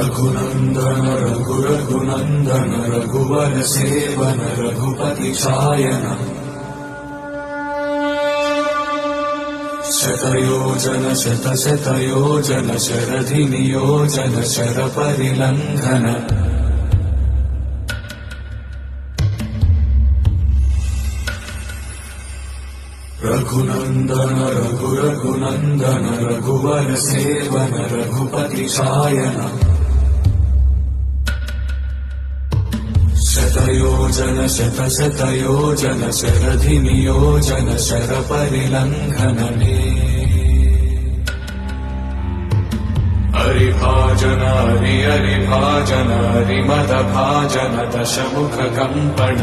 रघुनन्दन रघुनन्दन रघुवर seven Raghupati चायन शतयोजन शतशतयोजन शरधि नियोजन sir परिलंघन Raghunandan Raghunandan रघुवर seven Raghupati चायन शतयोजन शतशतयोजन शरधि नियोजन sir परिलंघन हरिभाजन हरिभाजन हरिमद भाजन दशमुख कंपन